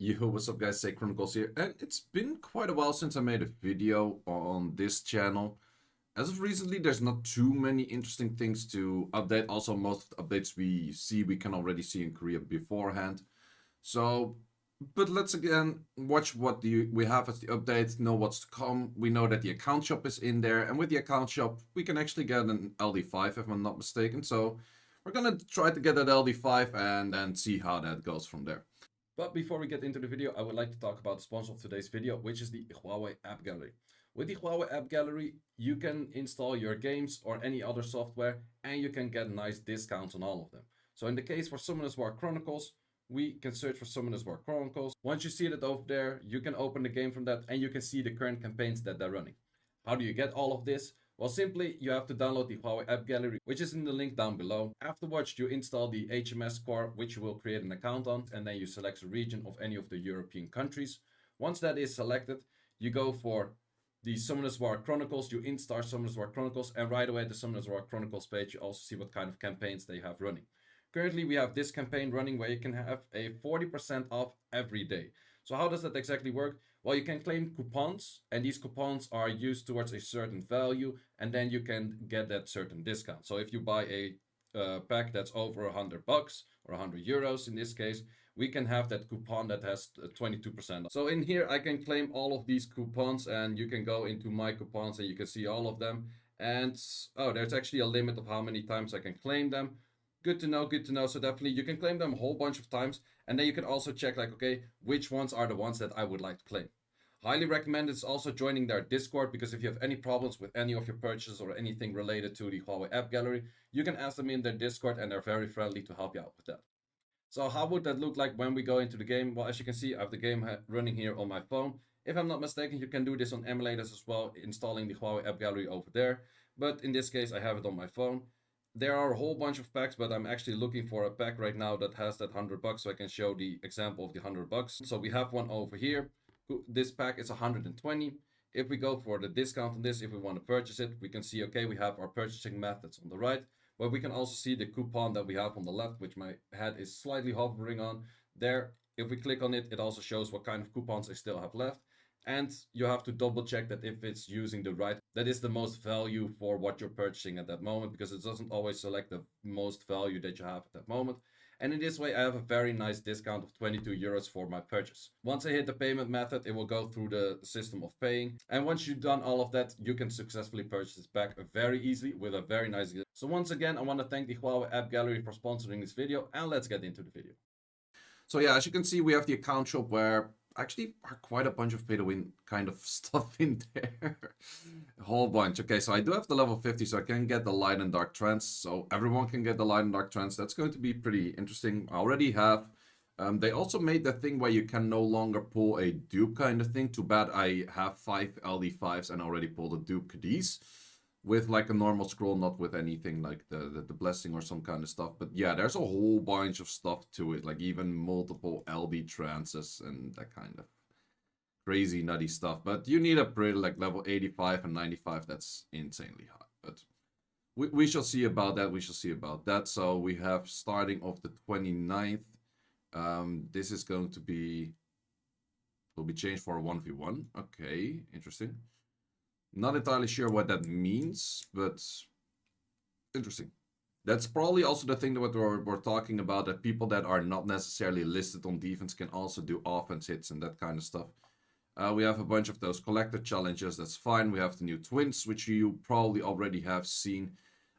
Yo, what's up guys, Chronicles here, and it's been quite a while since I made a video on this channel. As of recently, there's not too many interesting things to update. Also, most of the updates we can already see in Korea beforehand. So, but let's again watch what we have as the update, know what's to come. We know that the account shop is in there, and with the account shop, we can actually get an LD5 if I'm not mistaken. So, we're gonna try to get that LD5 and then see how that goes from there. But before we get into the video, I would like to talk about the sponsor of today's video, which is the Huawei AppGallery. With the Huawei AppGallery, you can install your games or any other software, and you can get nice discounts on all of them. So in the case for Summoners War Chronicles, we can search for Summoners War Chronicles. Once you see that over there, you can open the game from that, and you can see the current campaigns that they're running. How do you get all of this? Well, simply, you have to download the Huawei AppGallery, which is in the link down below. Afterwards, you install the HMS core, which you will create an account on, and then you select a region of any of the European countries. Once that is selected, you go for the Summoners War Chronicles, you install Summoners War Chronicles, and right away at the Summoners War Chronicles page, you also see what kind of campaigns they have running. Currently, we have this campaign running where you can have a 40% off every day. So how does that exactly work? Well, you can claim coupons, and these coupons are used towards a certain value, and then you can get that certain discount. So if you buy a pack that's over $100 or €100 in this case, we can have that coupon that has 22%. So in here, I can claim all of these coupons, and you can go into my coupons and you can see all of them. And oh, there's actually a limit of how many times I can claim them. Good to know, good to know. So definitely you can claim them a whole bunch of times. And then you can also check like, okay, which ones are the ones that I would like to claim. Highly recommend it's also joining their Discord, because if you have any problems with any of your purchases or anything related to the Huawei AppGallery, you can ask them in their Discord and they're very friendly to help you out with that. So how would that look like when we go into the game? Well, as you can see, I have the game running here on my phone. If I'm not mistaken, you can do this on emulators as well, installing the Huawei AppGallery over there. But in this case, I have it on my phone. There are a whole bunch of packs, but I'm actually looking for a pack right now that has that $100, so I can show the example of the $100. So we have one over here. This pack is 120. If we go for the discount on this, if we want to purchase it, we can see, okay, we have our purchasing methods on the right, but we can also see the coupon that we have on the left, which my head is slightly hovering on. There, if we click on it, it also shows what kind of coupons I still have left. And you have to double check that if it's using the right, that is the most value for what you're purchasing at that moment, because it doesn't always select the most value that you have at that moment. And in this way, I have a very nice discount of €22 for my purchase. Once I hit the payment method, it will go through the system of paying. And once you've done all of that, you can successfully purchase this back very easily with a very nice gift. So once again, I want to thank the Huawei AppGallery for sponsoring this video, and let's get into the video. So yeah, as you can see, we have the account shop where actually are quite a bunch of pay to win kind of stuff in there. A whole bunch. Okay, so I do have the level 50, so I can get the light and dark trance. So everyone can get the light and dark trance. That's going to be pretty interesting. I already have. They also made that thing where you can no longer pull a dupe kind of thing. Too bad I have 5 LD5s and already pulled a dupe Cadiz with like a normal scroll, not with anything like the blessing or some kind of stuff. But yeah, there's a whole bunch of stuff to it, like even multiple LD trances and that kind of crazy nutty stuff. But you need a pretty like level 85 and 95. That's insanely high. But we shall see about that. We shall see about that. So we have starting off the 29th. This is going to be, will be changed for a 1v1. Okay, interesting. Not entirely sure what that means, but interesting. That's probably also the thing that we're talking about, that people that are not necessarily listed on defense can also do offense hits and that kind of stuff. We have a bunch of those collector challenges. That's fine. We have the new twins, which you probably already have seen.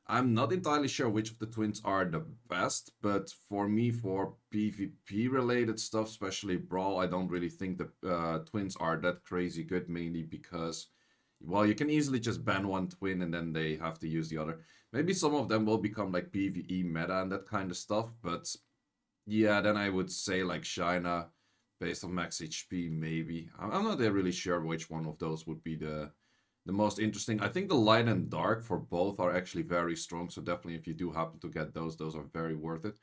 I'm not entirely sure which of the twins are the best, but for me, for PvP related stuff, especially Brawl, I don't really think the twins are that crazy good, mainly because, well, you can easily just ban one twin and then they have to use the other. Maybe some of them will become like PvE meta and that kind of stuff, but yeah, then I would say like Shina, based on max HP, maybe. I'm not really sure which one of those would be the most interesting. I think the light and dark for both are actually very strong, so definitely if you do happen to get those are very worth it.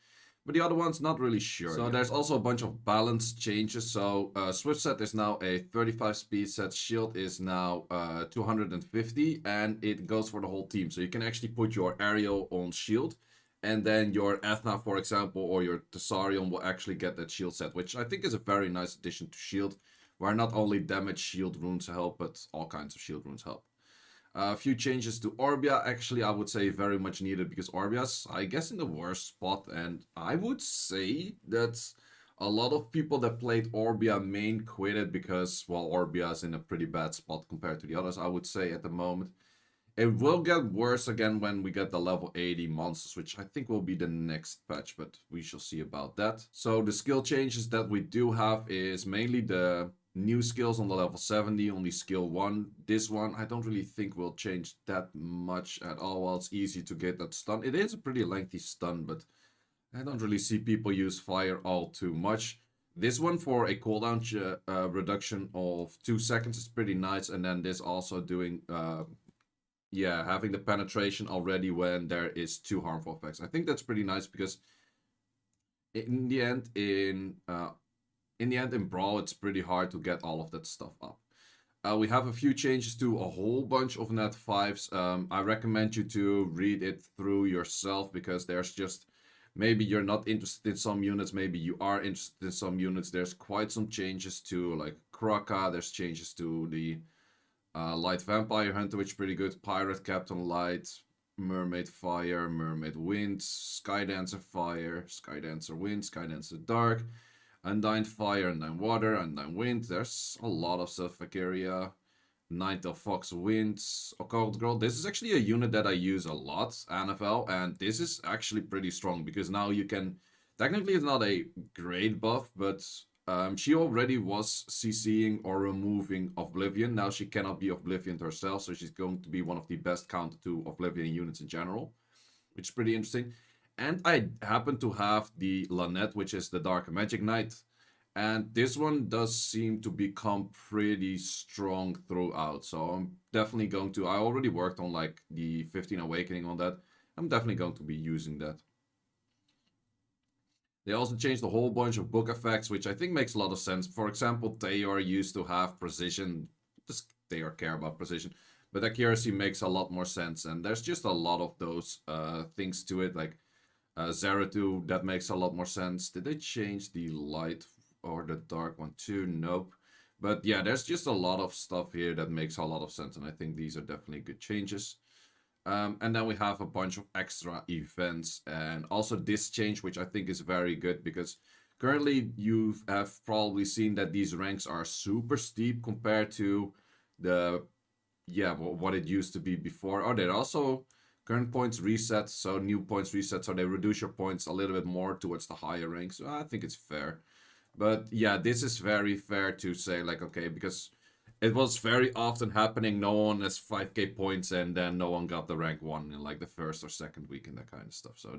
But the other one's not really sure. So there's also a bunch of balance changes. So Swift set is now a 35 speed set. Shield is now 250, and it goes for the whole team. So you can actually put your aerial on shield, And then your Ethna, for example, or your Thessarion will actually get that shield set, which I think is a very nice addition to shield, where not only damage shield runes help, but all kinds of shield runes help. A few changes to Orbia, actually, I would say very much needed, because Orbia's, I guess, in the worst spot, and I would say that a lot of people that played Orbia main quit it because, well, Orbia's in a pretty bad spot compared to the others, I would say, at the moment. It will get worse again when we get the level 80 monsters, which I think will be the next patch, but we shall see about that. So the skill changes that we do have is mainly the new skills on the level 70, only skill 1. This one I don't really think will change that much at all. Well, it's easy to get that stun. It is a pretty lengthy stun, but I don't really see people use fire all too much. This one for a cooldown reduction of 2 seconds is pretty nice, and then this also doing yeah, having the penetration already when there is 2 harmful effects. I think that's pretty nice, because in the end in Brawl, it's pretty hard to get all of that stuff up. We have a few changes to a whole bunch of net 5s. I recommend you to read it through yourself, because there's just, maybe you're not interested in some units, maybe you are interested in some units. There's quite some changes to, like, Kraka, there's changes to the Light Vampire Hunter, which is pretty good. Pirate Captain Light, Mermaid Fire, Mermaid Wind, Skydancer Fire, Skydancer Wind, Skydancer Dark, Undyne Fire, Undyne Water, Undyne Wind. There's a lot of stuff. Valkyria, Ninetale Fox Wind, Occult Girl. This is actually a unit that I use a lot, NFL, and this is actually pretty strong, because now you can, technically it's not a great buff, but she already was CCing or removing Oblivion. Now she cannot be Oblivion herself, so she's going to be one of the best counter to Oblivion units in general, which is pretty interesting. And I happen to have the Lynette, which is the Dark Magic Knight. And this one does seem to become pretty strong throughout. So I'm definitely going to, I already worked on like the 15 Awakening on that. I'm definitely going to be using that. They also changed a whole bunch of book effects, which I think makes a lot of sense. For example, Theor used to have precision. Does Theor care about precision? But accuracy makes a lot more sense. And there's just a lot of those things to it. Like Zeratul, that makes a lot more sense. Did they change the light or the dark one too? Nope. But yeah, there's just a lot of stuff here that makes a lot of sense. And I think these are definitely good changes. And then we have a bunch of extra events, and also this change, which I think is very good, because currently you have probably seen that these ranks are super steep compared to the, yeah, what it used to be before. Oh, they're also current points reset, so new points reset, so they reduce your points a little bit more towards the higher ranks. So I think it's fair. But yeah, this is very fair to say, like, okay, because it was very often happening. No one has 5k points, and then no one got the rank 1 in like the first or second week and that kind of stuff. So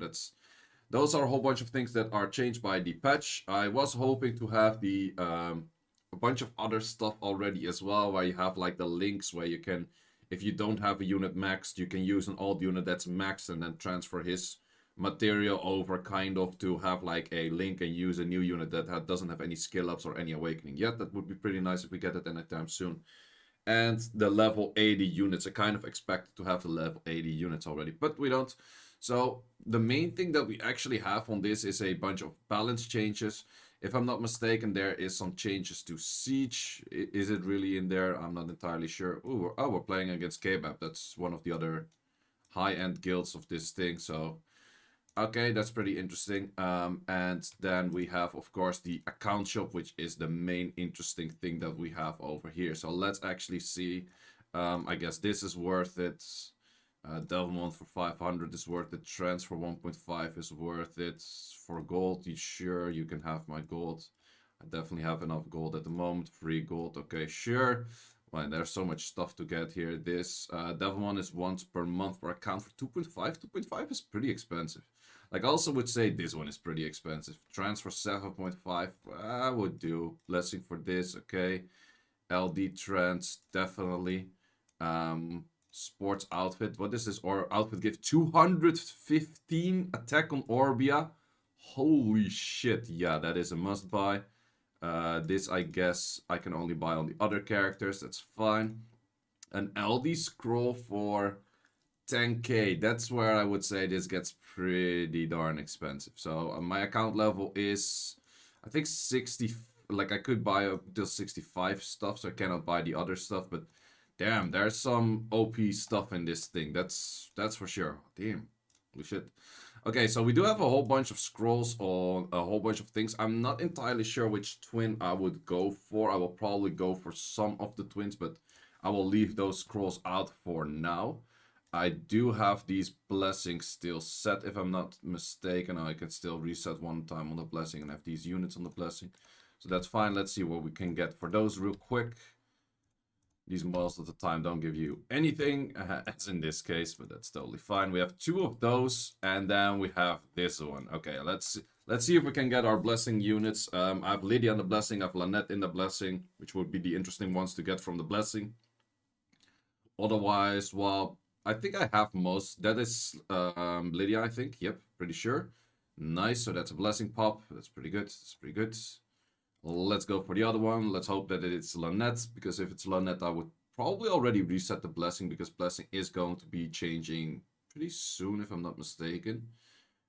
those are a whole bunch of things that are changed by the patch. I was hoping to have the a bunch of other stuff already as well, where you have like the links where you can, if you don't have a unit maxed, you can use an old unit that's maxed and then transfer his material over, kind of, to have like a link and use a new unit that doesn't have any skill ups or any awakening yet. That would be pretty nice if we get it anytime soon. And the level 80 units, I kind of expected to have the level 80 units already, but we don't. So the main thing that we actually have on this is a bunch of balance changes. If I'm not mistaken, there is some changes to Siege. Is it really in there? I'm not entirely sure. Ooh, we're playing against Kebab. That's one of the other high-end guilds of this thing, so okay, that's pretty interesting. And then we have, of course, the account shop, which is the main interesting thing that we have over here. So let's actually see. I guess this is worth it. Delmont for 500 is worth it. Trans for 1.5 is worth it. For gold, sure, you can have my gold. I definitely have enough gold at the moment. Free gold, okay, sure. Well, there's so much stuff to get here. This Devilmon is once per month per account for 2.5. 2.5 is pretty expensive. Like, I also would say this one is pretty expensive. Transfer 7.5, I would do. Blessing for this, okay. LD trans, definitely. Sports outfit, what is this? Or outfit gift, 215 attack on Orbia. Holy shit, yeah, that is a must buy. This, I guess, I can only buy on the other characters, that's fine. An LD scroll for 10k. That's where I would say this gets pretty darn expensive. So my account level is, I think 60. Like I could buy up till 65 stuff, so I cannot buy the other stuff. But damn, there's some OP stuff in this thing. That's for sure. Damn, holy shit. Okay, so we do have a whole bunch of scrolls on a whole bunch of things. I'm not entirely sure which twin I would go for. I will probably go for some of the twins, but I will leave those scrolls out for now. I do have these blessings still set, if I'm not mistaken. I can still reset one time on the blessing and have these units on the blessing. So that's fine. Let's see what we can get for those real quick. These most of the time don't give you anything, as in this case, but that's totally fine. We have 2 of those, and then we have this one. Okay, let's see if we can get our blessing units. I have Lydia in the blessing, I have Lynette in the blessing, which would be the interesting ones to get from the blessing. Otherwise, well, I think I have most. That is Lydia, I think. Yep, pretty sure. Nice, so that's a blessing pop. That's pretty good. That's pretty good. Let's go for the other one. Let's hope that it's Lynette, because if it's Lynette, I would probably already reset the blessing, because blessing is going to be changing pretty soon, if I'm not mistaken.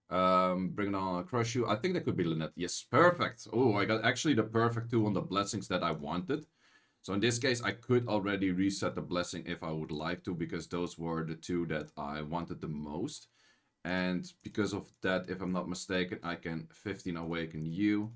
Bring it on, crush you. I think that could be Lynette. Yes, perfect. Oh, I got actually the perfect 2 on the blessings that I wanted. So in this case, I could already reset the blessing if I would like to, because those were the 2 that I wanted the most. And because of that, if I'm not mistaken, I can 15 awaken you.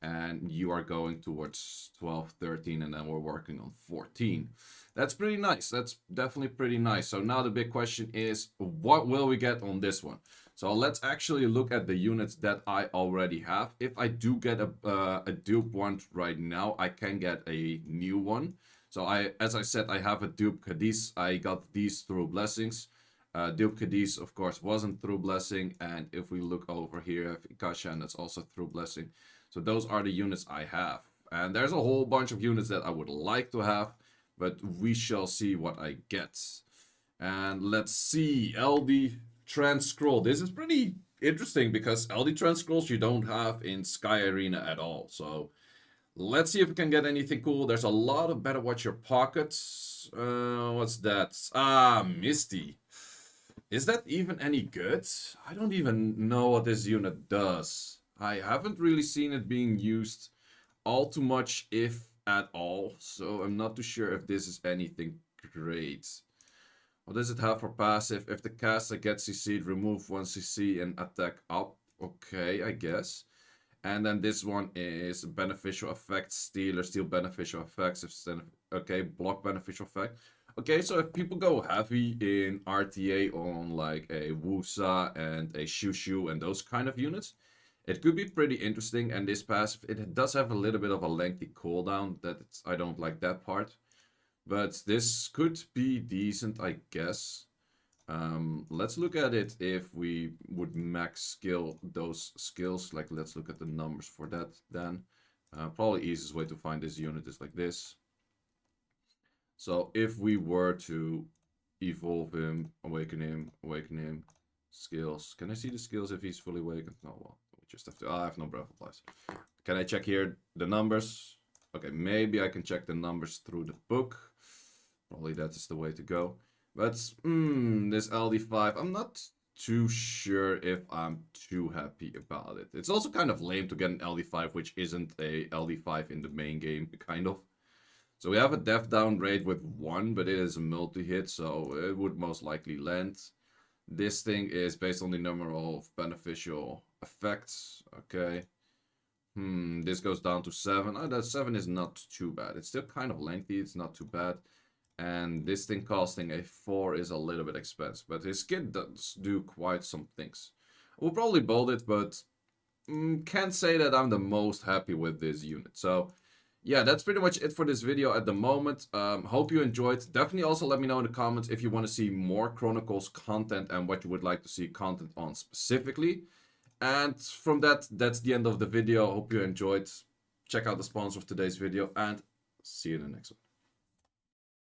And you are going towards 12, 13, and then we're working on 14. That's pretty nice. That's definitely pretty nice. So now the big question is, what will we get on this one? So let's actually look at the units that I already have. If I do get a dupe one right now, I can get a new one. So as I said, I have a dupe Cadiz. I got these through blessings. Dupe Cadiz, of course, wasn't through blessing. And if we look over here, I have Ikasha, and that's also through blessing. So those are the units I have. And there's a whole bunch of units that I would like to have, but we shall see what I get. And let's see, LD Trans Scroll. This is pretty interesting, because LD Trans Scrolls you don't have in Sky Arena at all. So let's see if we can get anything cool. There's a lot of Better Watch Your Pockets. What's that? Ah, Misty. Is that even any good? I don't even know what this unit does. I haven't really seen it being used all too much, if at all. So I'm not too sure if this is anything great. What does it have for passive? If the caster gets CC'd, remove 1 CC and attack up. Okay, I guess. And then this one is beneficial effects, steal or steal beneficial effects. Okay, block beneficial effect. Okay, so if people go heavy in RTA on like a Wusa and a Shushu and those kind of units, it could be pretty interesting. And this passive, it does have a little bit of a lengthy cooldown. I don't like that part. But this could be decent, I guess. Let's look at it if we would max skill those skills. Like, let's look at the numbers for that then. Probably easiest way to find this unit is like this. So if we were to evolve him, awaken him, skills. Can I see the skills if he's fully awakened? No, well, we just have to. I have no breath applies. Can I check here the numbers? Okay, maybe I can check the numbers through the book. Probably that is the way to go. But this LD5, I'm not too sure if I'm too happy about it. It's also kind of lame to get an LD5 which isn't a LD5 in the main game, kind of. So we have a death down rate with 1, but it is a multi-hit, so it would most likely land. This thing is based on the number of beneficial effects. Okay. This goes down to 7. Oh, that 7 is not too bad. It's still kind of lengthy. It's not too bad. And this thing costing a 4 is a little bit expensive. But his kit does do quite some things. We'll probably build it, but can't say that I'm the most happy with this unit. So yeah, that's pretty much it for this video at the moment. Hope you enjoyed. Definitely also let me know in the comments if you want to see more Chronicles content and what you would like to see content on specifically. And from that, that's the end of the video. Hope you enjoyed. Check out the sponsor of today's video and see you in the next one.